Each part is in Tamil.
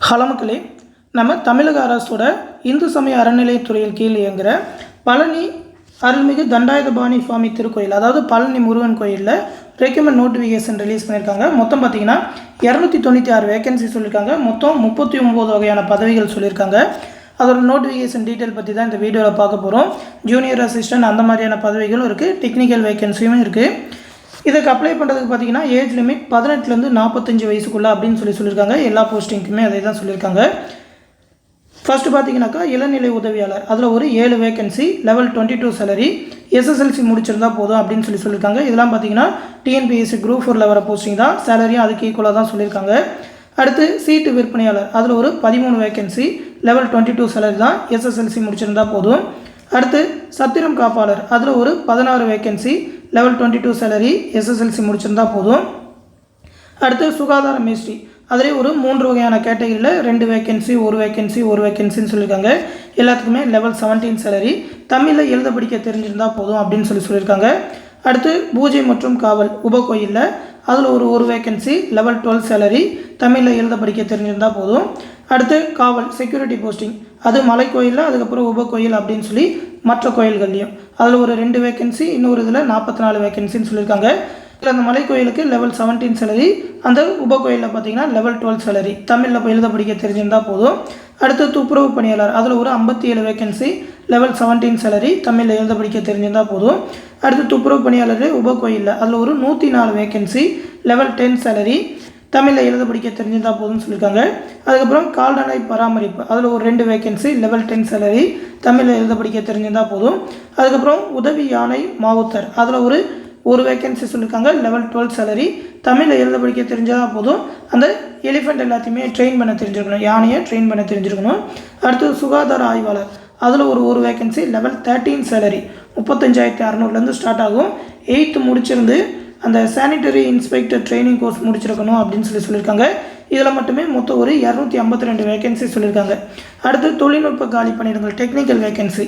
ஹலோ மக்களே, நம்ம தமிழக அரசோட இந்து சமய அறநிலையத்துறையில் கீழ் இயங்குகிற பழனி அருள்மிகு தண்டாயுதபாணி சுவாமி திருக்கோயில், அதாவது பழனி முருகன் கோயிலில் ரெக்கமெண்ட் நோட்டிஃபிகேஷன் ரிலீஸ் பண்ணியிருக்காங்க. மொத்தம் பார்த்திங்கன்னா 296 வேகன்சி சொல்லியிருக்காங்க. மொத்தம் 39 வகையான பதவிகள் சொல்லியிருக்காங்க. அதோட நோட்டிஃபிகேஷன் டீட்டெயில் பற்றி தான் இந்த வீடியோவில் பார்க்க போகிறோம். ஜூனியர் அசிஸ்டன்ட் அந்த மாதிரியான பதவிகளும் இருக்குது, டெக்னிக்கல் வேகன்சியும் இருக்குது. இதுக்கு அப்ளை பண்ணுறதுக்கு பார்த்தீங்கன்னா ஏஜ் லிமிட் 18லேருந்து 45 வயசுக்குள்ளே அப்படின்னு சொல்லியிருக்காங்க. எல்லா போஸ்டிங்க்குமே அதே தான் சொல்லியிருக்காங்க. ஃபஸ்ட்டு பார்த்தீங்கன்னாக்கா இளநிலை உதவியாளர், அதில் ஒரு 7 வேகன்சி, லெவல் 22 சேலரி, எஸ்எஸ்எல்சி முடிச்சிருந்தா போதும் அப்படின்னு சொல்லியிருக்காங்க. இதெல்லாம் பார்த்தீங்கன்னா டிஎன்பிஎஸ்சி குரூப் 4 வர போஸ்டிங் தான், சேலரியும் அதுக்கு ஈக்குவலாக தான் சொல்லியிருக்காங்க. அடுத்து சீட்டு விற்பனையாளர், அதில் ஒரு 13 வேகன்சி, லெவல் 22 சேலரி தான், எஸ்எஸ்எல்சி முடிச்சிருந்தா போதும். அடுத்து சத்திரம் காப்பாளர், அதில் ஒரு 16 வேகன்சி, லெவல் 22 சேலரி, எஸ்எஸ்எல்சி முடிச்சிருந்தா போதும். அடுத்து சுகாதார மேஸ்ட்ரி, அதிலே ஒரு 3 வகையான கேட்டகரியில் 2 வேகன்சி, 1 வேகன்சி, 1 வேகன்சின்னு சொல்லியிருக்காங்க. எல்லாத்துக்குமே லெவல் 17 சேலரி, தமிழில் எழுத படிக்க தெரிஞ்சிருந்தால் போதும் அப்படின்னு சொல்லியிருக்காங்க. அடுத்து பூஜை மற்றும் காவல் உபகோயிலில், அதில் ஒரு வேகன்சி, லெவல் 12 சேலரி, தமிழில் எழுத படிக்க தெரிஞ்சிருந்தால் போதும். அடுத்து காவல் செக்யூரிட்டி போஸ்டிங், அது மலை கோயிலில், அதுக்கப்புறம் உபகோயில் அப்படின்னு சொல்லி மற்ற கோயில்கள்லையும், அதில் ஒரு 2 வேகன்சி, இன்னொரு இதில் 44 வேகன்சின்னு சொல்லியிருக்காங்க. இதில் அந்த மலை கோயிலுக்கு லெவல் 17 சேலரி, அந்த உபகோயிலில் பார்த்தீங்கன்னா லெவல் 12 சேலரி, தமிழில் எழுத படிக்க தெரிஞ்சிருந்தால் போதும். அடுத்து துப்புரவு பணியாளர், அதில் ஒரு 57 வேகன்சி, லெவல் 17 சேலரி, தமிழில் எழுத படிக்க தெரிஞ்சிருந்தால் போதும். அடுத்து துப்புரவு பணியாளர் உபகோயிலில், அதில் ஒரு 104 வேகன்சி, லெவல் 10 சேலரி, தமிழில் எழுத படிக்க தெரிஞ்சிருந்தால் போதும்னு சொல்லியிருக்காங்க. அதுக்கப்புறம் கால்நடை பராமரிப்பு, அதில் ஒரு 2 வேகன்சி, லெவல் 10 சேலரி, தமிழில் எழுத படிக்க தெரிஞ்சிருந்தால் போதும். அதுக்கப்புறம் உதவி யானை மாவுத்தர், அதில் ஒரு வேகன்சி சொல்லியிருக்காங்க, லெவல் 12 சேலரி, தமிழில் எழுத படிக்க தெரிஞ்சால் போதும். அந்த எலிஃபெண்ட் எல்லாத்தையுமே ட்ரெயின் பண்ண தெரிஞ்சிருக்கணும், யானையை ட்ரெயின் பண்ண தெரிஞ்சிருக்கணும். அடுத்து சுகாதார ஆய்வாளர், அதில் ஒரு வேகன்சி, லெவல் 13 சேலரி, 35,600 ஸ்டார்ட் ஆகும். 8th முடிச்சிருந்து அந்த சானிட்டரி இன்ஸ்பெக்டர் ட்ரைனிங் கோர்ஸ் முடிச்சிருக்கணும் அப்படின்னு சொல்லியிருக்காங்க. இதில் மட்டுமே மொத்தம் ஒரு 252 வேகன்சி சொல்லியிருக்காங்க. அடுத்து தொழில்நுட்ப காலி பணியிடங்கள் டெக்னிக்கல் வேகன்சி,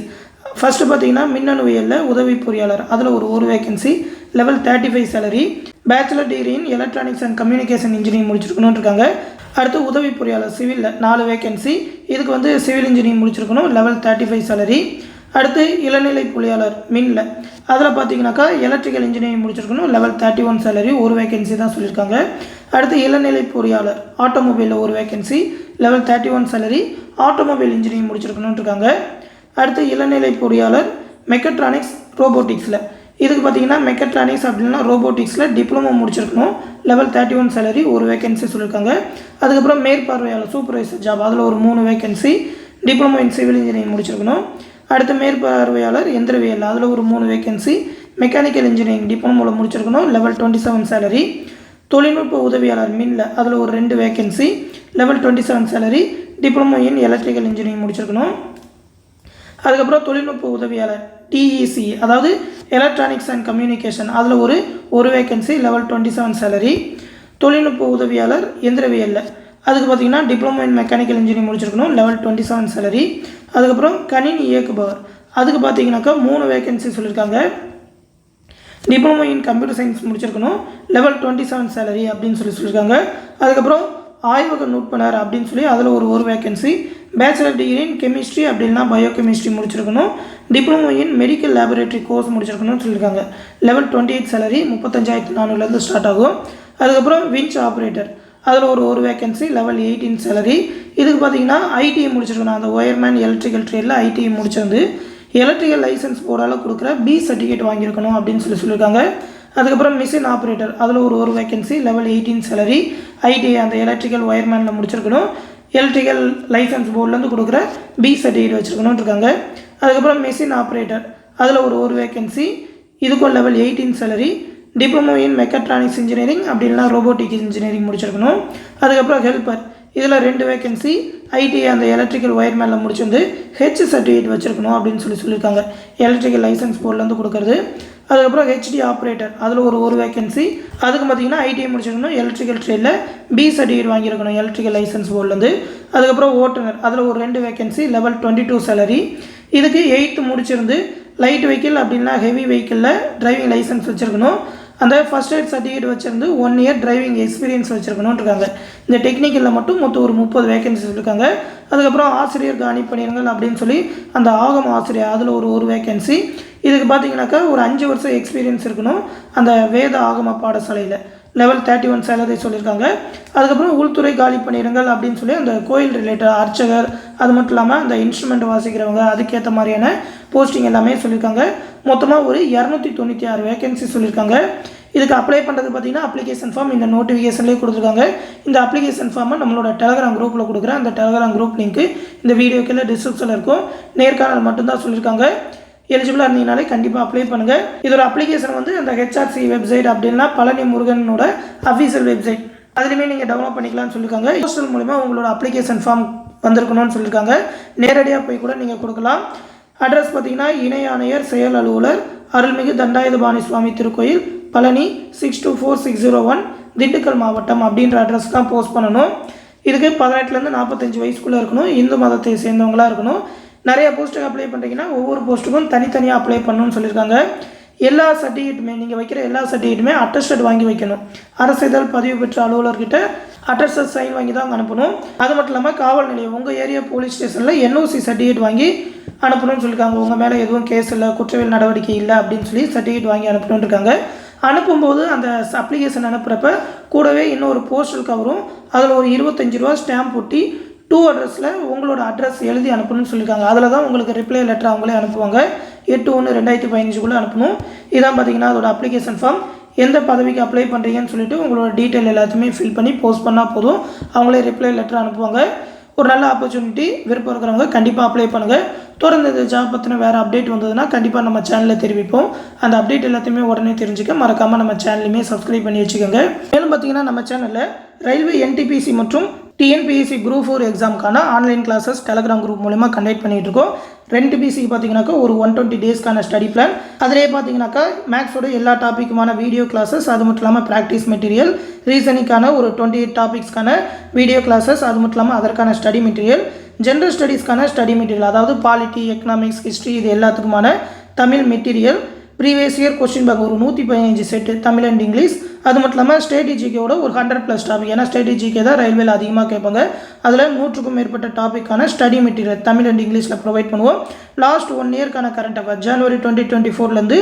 ஃபஸ்ட்டு பார்த்தீங்கன்னா மின்னணுவியலில் உதவி பொறியாளர், அதில் ஒரு vacancy, level 35 salary, bachelor degree in electronics and communication engineering முடிச்சிருக்கணும்னு இருக்காங்க. அடுத்து உதவி பொறியாளர் சிவிலில் 4 வேகன்சி, இதுக்கு சிவில் இன்ஜினியரிங் முடிச்சிருக்கணும், லெவல் 35 சேலரி. அடுத்து இளநிலை பொறியாளர் மின்ல, அதில் பார்த்தீங்கன்னாக்கா எலக்ட்ரிக்கல் இன்ஜினியரிங் முடிச்சிருக்கணும், லெவல் 31 சேலரி, ஒரு வேகன்சி தான் சொல்லியிருக்காங்க. அடுத்து இளநிலை பொறியாளர் ஆட்டோமொபைலில் ஒரு vacancy, level 31 salary, automobile engineering முடிச்சிருக்கணும்னு இருக்காங்க. அடுத்து இளநிலை பொறியாளர் மெக்கட்ரானிக்ஸ் ரோபோட்டிக்ஸில், இதுக்கு பார்த்தீங்கன்னா மெக்கட்ரானிக்ஸ் அப்படின்னா ரோபோட்டிக்ஸில் டிப்ளமோ முடிச்சிருக்கணும், லெவல் 31 சேலரி, ஒரு வேகன்சி சொல்லியிருக்காங்க. அதுக்கப்புறம் மேற்பார்வையாளர் சூப்பர்வைசர் ஜாப், அதில் ஒரு 3 vacancy, diploma in civil engineering முடிச்சிருக்கணும். அடுத்து மேற்பார்வையாளர் எந்திரவியல், அதில் ஒரு 3 வேகன்சி, மெக்கானிக்கல் இன்ஜினியரிங் டிப்ளமோவில் முடிச்சிருக்கணும், லெவல் 27 சேலரி. தொழில்நுட்ப உதவியாளர் மின்ல, அதில் ஒரு 2 vacancy, level 27 salary, diploma in electrical engineering முடிச்சிருக்கணும். அதுக்கப்புறம் தொழில்நுட்ப உதவியாளர் டிஇசி, அதாவது எலக்ட்ரானிக்ஸ் அண்ட் கம்யூனிகேஷன், அதில் ஒரு வேகன்சி, லெவல் 27 சேலரி. தொழில்நுட்ப உதவியாளர் எந்திரவியலில், அதுக்கு பார்த்தீங்கன்னா டிப்ளமோ இன் மெக்கானிக்கல் இன்ஜினியரிங் முடிச்சிருக்கணும், லெவல் 27 சேலரி. அதுக்கப்புறம் கணினி இயக்குபவர், அதுக்கு பார்த்தீங்கன்னாக்கா 3 வேகன்சி சொல்லியிருக்காங்க, டிப்ளமோ இன் கம்ப்யூட்டர் சயின்ஸ் முடிச்சிருக்கணும், லெவல் 27 சேலரி அப்படின்னு சொல்லியிருக்காங்க. அதுக்கப்புறம் ஆய்வக நுட்பனர் அப்படின்னு சொல்லி அதில் ஒரு vacancy, bachelor degree in chemistry அப்படின்னா பயோகெமிஸ்ட்ரி முடிச்சிருக்கணும், diploma in medical laboratory course முடிச்சிருக்கணும்னு சொல்லியிருக்காங்க, லெவல் 28 சேலரி, 35,400 ஸ்டார்ட் ஆகும். அதுக்கப்புறம் விஞ்ச் ஆப்ரேட்டர், அதில் ஒரு வேகன்சி, லெவல் 18 சேலரி. இதுக்கு பார்த்தீங்கன்னா ஐடிஐ முடிச்சிருக்கணும், அந்த ஒயர்மேன் எலக்ட்ரிக்கல் ட்ரேடில் ஐடிஐ முடிச்சிருந்து எலக்ட்ரிக்கல் லைசன்ஸ் போர்டால் கொடுக்குற பி சர்டிஃபிகேட் வாங்கியிருக்கணும் அப்படின்னு சொல்லியிருக்காங்க. அதுக்கப்புறம் மிஷின் ஆப்ரேட்டர், அதில் ஒரு வேகன்சி, லெவல் 18 சேலரி, ஐடிஐ அந்த எலக்ட்ரிக்கல் ஒயர்மேனில் முடிச்சிருக்கணும், எலக்ட்ரிக்கல் லைசன்ஸ் போர்ட்லேருந்து கொடுக்குற பி சர்டிஃபிகேட் வச்சுருக்கணும்னு இருக்காங்க. அதுக்கப்புறம் மிஷின் ஆப்ரேட்டர், அதில் ஒரு வேகன்சி, இதுக்கும் level 18 salary, diploma in mechatronics engineering அப்படின்னா ரோபோட்டிக் இன்ஜினியரிங் முடிச்சிருக்கணும். அதுக்கப்புறம் ஹெல்ப்பர், இதில் 2 வேகன்சி, ஐடிஐ அந்த எலக்ட்ரிக்கல் ஒயர்மேனில் முடிச்சிருந்து ஹெச் சர்டிஃபிகேட் வச்சுருக்கணும் அப்படின்னு சொல்லியிருக்காங்க, எலக்ட்ரிக்கல் லைசன்ஸ் போர்ட்லேருந்து கொடுக்குறது. அதுக்கப்புறம் ஹெச்டி ஆப்ரேட்டர், அதில் ஒரு வேகன்சி, அதுக்கு பார்த்தீங்கன்னா ஐடிஐ முடிச்சிருக்கணும், எலக்ட்ரிக்கல் ட்ரேடில் பி சர்டிஃபிகேட் வாங்கியிருக்கணும் எலக்ட்ரிக்கல் லைசன்ஸ் போர்ட்லேருந்து. அதுக்கப்புறம் ஓட்டுநர், அதில் ஒரு 2 வேகன்சி, லெவல் 22 சேலரி. இதுக்கு 8th முடிச்சிருந்து லைட் வெஹிக்கிள் அப்படின்னா ஹெவி வெஹிக்கிளில் டிரைவிங் லைசன்ஸ் வச்சுருக்கணும். அந்த ஃபஸ்ட் எய்ட் சர்டிஃபிகேட் வச்சிருந்து 1 இயர் டிரைவிங் எக்ஸ்பீரியன்ஸ் வச்சுருக்கணும்னு இருக்காங்க. இந்த டெக்னிக்கலில் மட்டும் மொத்தம் ஒரு 30 வேகன்சிஸ் இருக்காங்க. அதுக்கப்புறம் ஆசிரியர் காணி பணியிடங்கள் அப்படின்னு சொல்லி அந்த ஆகம ஆசிரியர் அதில் ஒரு வேகன்சி. இதுக்கு பார்த்தீங்கன்னாக்கா ஒரு 5 வருஷம் எக்ஸ்பீரியன்ஸ் இருக்கணும் அந்த வேத ஆகம பாடசாலையில். லெவல் 31 சேலரி சொல்லியிருக்காங்க. அதுக்கப்புறம் உள்துறை காலி பணியிடங்கள் அப்படின்னு சொல்லி அந்த கோயில் ரிலேட்டட் அர்ச்சகர், அது மட்டும் இல்லாமல் அந்த இன்ஸ்ட்ருமெண்ட் வாசிக்கிறவங்க, அதுக்கேற்ற மாதிரியான போஸ்டிங் எல்லாமே சொல்லியிருக்காங்க. மொத்தமாக ஒரு 296 வேகன்சி சொல்லியிருக்காங்க. இதுக்கு அப்ளை பண்ணுறது பார்த்திங்கன்னா அப்ளிகேஷன் ஃபார்ம் இந்த நோட்டிஃபிகேஷன்லேயே கொடுத்துருக்காங்க. இந்த அப்ளிகேஷன் ஃபார்மை நம்மளோட டெலகிராம் குரூப்பில் கொடுக்குறேன். அந்த டெலகிராம் குரூப் லிங்க்கு இந்த வீடியோக்குள்ள டிஸ்கிரிப்ஷனில் இருக்கும். நேர்காணல் மட்டும்தான் சொல்லியிருக்காங்க. எலிஜிபிளாக இருந்தீங்கனாலே கண்டிப்பாக அப்ளை பண்ணுங்கள். இதோட அப்ளிகேஷன் வந்து அந்த ஹெச்ஆர்சி வெப்சைட் அப்படின்னா பழனி முருகனோட அஃபீஷியல் வெப்சைட் அதுலேயுமே நீங்கள் டெவலப் பண்ணிக்கலாம்னு சொல்லியிருக்காங்க. போஸ்டல் மூலிமா உங்களோட அப்ளிகேஷன் ஃபார்ம் வந்திருக்கணும்னு சொல்லியிருக்காங்க. நேரடியாக போய் கூட நீங்கள் கொடுக்கலாம். அட்ரஸ் பார்த்தீங்கன்னா இணை ஆணையர் செயல் அலுவலர் அருள்மிகு தண்டாயுதபாணி சுவாமி திருக்கோயில் பழனி 624601 திண்டுக்கல் மாவட்டம் அப்படின்ற அட்ரஸ் தான் போஸ்ட் பண்ணணும். இதுக்கு 18லேருந்து 45 வயசுக்குள்ளே இருக்கணும். இந்து மதத்தை சேர்ந்தவங்களாக இருக்கணும். நிறைய போஸ்ட்டுக்கு அப்ளை பண்ணுறீங்கன்னா ஒவ்வொரு போஸ்ட்டுக்கும் தனித்தனியாக அப்ளை பண்ணணும்னு சொல்லியிருக்காங்க. எல்லா சர்டிஃபிகேட்டுமே நீங்கள் வைக்கிற எல்லா சர்டிஃபிகேட்டுமே அட்டஸ்டட் வாங்கி வைக்கணும். அரசிதழ் பதிவு பெற்ற அலுவலர்கிட்ட அட்டஸ்டட் சைன் வாங்கி தான் அனுப்பணும். அது மட்டும் இல்லாமல் காவல் நிலையம் உங்கள் ஏரியா போலீஸ் ஸ்டேஷனில் என்ஓசி சர்டிஃபிகேட் வாங்கி அனுப்பணும்னு சொல்லியிருக்காங்க. உங்கள் மேலே எதுவும் கேஸ் இல்லை, குற்றவியல் நடவடிக்கை இல்லை அப்படின்னு சொல்லி சர்டிஃபிகேட் வாங்கி அனுப்பணும்னு இருக்காங்க. அனுப்பும்போது அந்த அப்ளிகேஷன் அனுப்புகிறப்ப கூடவே இன்னொரு போஸ்டல் கவரும் அதில் ஒரு 25 ரூபா ஸ்டாம்ப் ஒட்டி 2 அட்ரஸில் உங்களோட அட்ரஸ் எழுதி அனுப்பணும்னு சொல்லியிருக்காங்க. அதில் தான் உங்களுக்கு ரிப்ளை லெட்டர் அவங்களே அனுப்புவாங்க. 8/1/2015 அனுப்பணும். இதான் பார்த்தீங்கன்னா அதோட அப்ளிகேஷன் ஃபார்ம். எந்த பதவிக்கு அப்ளை பண்ணுறீங்கன்னு சொல்லிட்டு உங்களோட டீட்டெயில் எல்லாத்தையுமே ஃபில் பண்ணி போஸ்ட் பண்ணால் போதும். அவங்களே ரிப்ளை லெட்டர் அனுப்புவாங்க. ஒரு நல்ல ஆப்பர்ச்சுனிட்டி. விருப்பம் இருக்கிறவங்க கண்டிப்பாக அப்ளை பண்ணுங்கள். தொடர்ந்து இந்த ஜாப் பற்றின வேறு அப்டேட் வந்ததுன்னா கண்டிப்பாக நம்ம சேனலில் தெரிவிப்போம். அந்த அப்டேட் எல்லாத்தையுமே உடனே தெரிஞ்சுக்க மறக்காமல் நம்ம சேனலையுமே சப்ஸ்கிரைப் பண்ணி வச்சுக்கோங்க. மேலும் பார்த்தீங்கன்னா நம்ம சேனலில் ரயில்வே NTPC மற்றும் TNPSC குரூப் 4 எக்ஸாமுக்கான ஆன்லைன் கிளாஸஸ் டெலகிராம் குரூப் மூலமாக கண்டக்ட் பண்ணிகிட்டு இருக்கோம். 2 பிசிக்கு பார்த்தீங்கன்னாக்கா ஒரு 120 டேஸ்க்கான ஸ்டடி பிளான். அதிலே பார்த்தீங்கன்னாக்கா மேக்ஸோட எல்லா டாப்பிக்குமான வீடியோ கிளாஸஸ், அது மட்டும் இல்லாமல் ப்ராக்டிஸ் மெட்டீரியல், ரீசனிங்கான ஒரு 28 டாபிக்ஸ்க்கான வீடியோ கிளாஸஸ், அது மட்டும் இல்லாமல் அதற்கான ஸ்டடி மெட்டீரியல், ஜென்ரல் ஸ்டடீஸ்க்கான ஸ்டடி மெட்டீரியல், அதாவது பாலிட்டி, எக்கனாமிக்ஸ், ஹிஸ்ட்ரி, இது எல்லாத்துக்குமான Tamil material, previous year question bank ஒரு 115 செட்டு தமிழ் அண்ட் இங்கிலீஷ், அது மட்டும் இல்லாமல் ஸ்ட்ராட்டஜிக்கோட ஒரு 100+ டாபிக். ஏன்னா ஸ்ட்ராட்டஜிக்கே தான் ரயில்வேல அதிகமாக கேட்பாங்க. அதில் 100க்கும் மேற்பட்ட டாப்பிக்கான ஸ்டடி மெட்டீரியல் தமிழ் அண்ட் இங்கிலீஷில் ப்ரொவைட் பண்ணுவோம். லாஸ்ட் 1 இயர்க்கான கரண்ட் அஃபேர் ஜனவரி 2024லேருந்து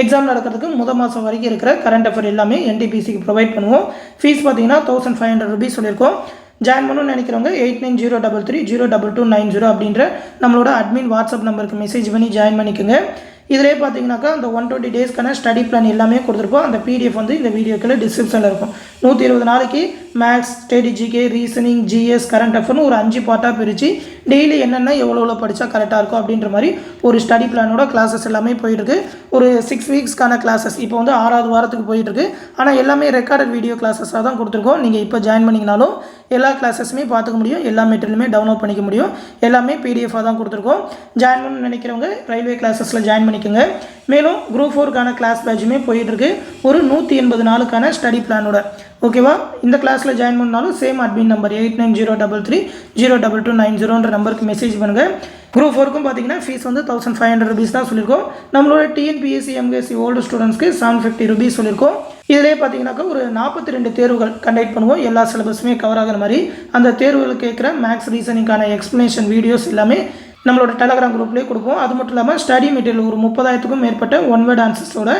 எக்ஸாம் நடக்கிறதுக்கு முதல் மாதம் வரைக்கும் இருக்கிற கரண்ட் அஃபேர் எல்லாமே NTPCக்கு ப்ரொவைட் பண்ணுவோம். ஃபீஸ் பார்த்தீங்கன்னா 1500 rupees சொல்லியிருக்கோம். ஜாயின் பண்ணணும்னு நினைக்கிறவங்க 8903302290 அப்படின்ற நம்மளோட அட்மின் வாட்ஸ்அப் நம்பருக்கு மெசேஜ் பண்ணி ஜாயின் பண்ணிக்கோங்க. இதிலே பார்த்தீங்கன்னாக்கா அந்த 120 டேஸ்க்கான ஸ்டடி பிளான் எல்லாமே கொடுத்துருப்போம். அந்த PDF வந்து இந்த வீடியோக்குள்ள டிஸ்கிரிப்ஷனில் இருக்கும். 120 நாளைக்கு மேக்ஸ், ஸ்ட்ராட்டஜிக்கே, ரீசனிங், GS, கரண்ட் அஃபேர்னு ஒரு 5 பார்ட்டாக பிரித்து டெய்லி என்னென்ன எவ்வளோ படித்தா கரெக்டாக இருக்கும் அப்படின்ற மாதிரி ஒரு ஸ்டடி பிளானோட கிளாஸஸ் எல்லாமே போயிட்டுருக்கு. ஒரு 6 வீக்ஸ்க்கான கிளாஸஸ் இப்போ வந்து 6வது வாரத்துக்கு போயிட்டுருக்கு. ஆனால் எல்லாமே ரெக்கார்டட் வீடியோ கிளாஸஸாக தான் கொடுத்துருக்கோம். நீங்கள் இப்போ ஜாயின் பண்ணிங்கனாலும் எல்லா கிளாஸஸுமே பார்த்துக்க முடியும். எல்லா மெட்டீரியலுமே டவுன்லோட் பண்ணிக்க முடியும். எல்லாமே PDF-ஆக தான் கொடுத்துருக்கோம். ஜாயின் பண்ணணும்னு நினைக்கிறவங்க ரயில்வே கிளாஸஸில் ஜாயின் பண்ணிக்கோங்க. மேலும் குரூப் 4க்கான கிளாஸ் பேட்சுமே போயிட்டுருக்கு. ஒரு 180 நாளுக்கான ஸ்டடி பிளானோட. ஓகேவா? இந்த கிளாஸில் ஜாயின் பண்ணாலும் சேம் அட்மின் நம்பர் 8903302290 நம்பருக்கு மெசேஜ் பண்ணுங்கள். குரூப் 4க்கும் பார்த்தீங்கன்னா ஃபீஸ் வந்து 1500 rupees தான் சொல்லியிருக்கோம். நம்மளோட TNPSC MSc ஓல்டு ஸ்டூடெண்ட்ஸ்க்கு 750 rupees சொல்லியிருக்கோம். இதிலே பார்த்தீங்கன்னாக்கா ஒரு 42 தேர்வுகள் கண்டக்ட் பண்ணுவோம். எல்லா சிலபஸுமே கவர் ஆகிற மாதிரி அந்த தேர்வுகள் கேட்குற மேக்ஸ், ரீசனிங்கான எக்ஸ்ப்ளனேஷன் வீடியோஸ் எல்லாமே நம்மளோட டெலகிராம் குரூப்லேயே கொடுப்போம். அது மட்டும் இல்லாமல் ஸ்டடி மெட்டீரியல் ஒரு 30,000க்கும் மேற்பட்ட 1 வேர்ட் ஆன்சர்ஸோட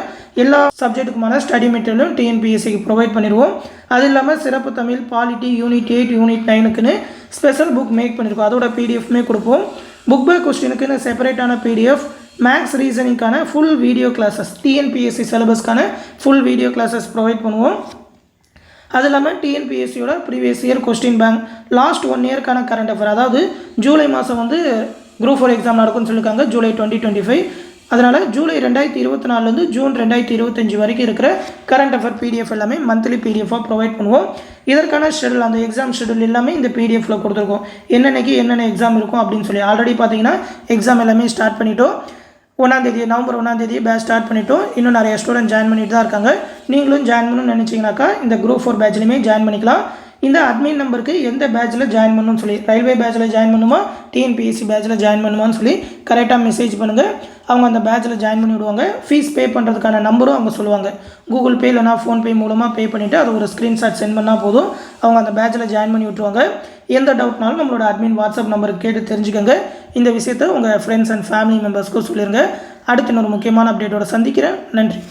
எல்லா சப்ஜெக்ட்டுக்குமான ஸ்டடி மெட்டீரியலும் TNPSCக்கு ப்ரொவைட் பண்ணிடுவோம். அது இல்லாமல் சிறப்பு தமிழ், பாலிட்டி, யூனிட் 8, யூனிட் 9க்குன்னு ஸ்பெஷல் புக் மேக் பண்ணியிருக்கோம். அதோட PDF-மே கொடுப்போம். புக் பை கொஸ்டினுக்குன்னு செப்பரேட்டான PDF, மேக்ஸ், ரீசனிங்கான ஃபுல் வீடியோ கிளாஸஸ், TNPSC சிலபஸ்க்கான ஃபுல் வீடியோ கிளாஸஸ் ப்ரொவைட் பண்ணுவோம். அது இல்லாமல் TNPSCயோட previous year question bank, last 1 இயர்க்கான கரண்ட் அஃபேர், அதாவது ஜூலை மாதம் வந்து குரூப் 4 எக்ஸாம் நடக்கும்னு சொல்லியிருக்காங்க, ஜூலை 2025. அதனால் ஜூலை 2024லேருந்து ஜூன் 2025 வரைக்கும் இருக்கிற கரண்ட் அஃபேர் PDF எல்லாமே மந்த்லி PDF-ஆக ப்ரொவைட் பண்ணுவோம். இதற்கான ஷெடியூல், அந்த எக்ஸாம் ஷெடியூல் எல்லாமே இந்த PDF-ல கொடுத்துருக்கோம். என்னென்னைக்கு என்னென்ன எக்ஸாம் இருக்கும் அப்படின்னு சொல்லி. ஆல்ரெடி பார்த்தீங்கன்னா எக்ஸாம் எல்லாமே ஸ்டார்ட் பண்ணிட்டோம். 1ஆம் தேதி நவம்பர் 1ஆம் தேதி பேட்ச் ஸ்டார்ட் பண்ணிட்டோம். இன்னும் நிறைய ஸ்டூடெண்ட் ஜாயின் பண்ணிட்டு தான் இருக்காங்க. நீங்களும் ஜாயின் பண்ணணும்னு நினச்சிங்கனாக்கா இந்த குரூப் 4 பேட்ச்லையுமே ஜாயின் பண்ணிக்கலாம். இந்த அட்மின் நம்பருக்கு எந்த பேட்சில் ஜாயின் பண்ணணும்னு சொல்லி, ரயில்வே பேட்சில் ஜாயின் பண்ணுமா, டிஎன்பிஎஸ்சி பேட்சில் ஜாயின் பண்ணுமான்னு சொல்லி கரெக்டாக மெசேஜ் பண்ணுங்கள். அவங்க அந்த பேட்சில் ஜாயின் பண்ணி விடுவாங்க. ஃபீஸ் பே பண்ணுறதுக்கான நம்பரும் அவங்க சொல்லுவாங்க. கூகுள் பே இல்லைனா ஃபோன்பே மூலமாக பே பண்ணிவிட்டு அது ஒரு ஸ்க்ரீன்ஷாட் சென்ட் பண்ணால் போதும், அவங்க அந்த பேட்சில் ஜாயின் பண்ணி விட்டுருவாங்க. எந்த டவுட்னாலும் நம்மளோட அட்மின் வாட்ஸ்அப் நம்பருக்கு கேட்டு தெரிஞ்சுக்கோங்க. இந்த விஷயத்தை உங்கள் ஃப்ரெண்ட்ஸ் அண்ட் ஃபேமிலி மெம்பர்ஸ்க்கும் சொல்லிடுங்க. அடுத்து இன்னொரு முக்கியமான அப்டேட்டோட சந்திக்கிறேன். நன்றி.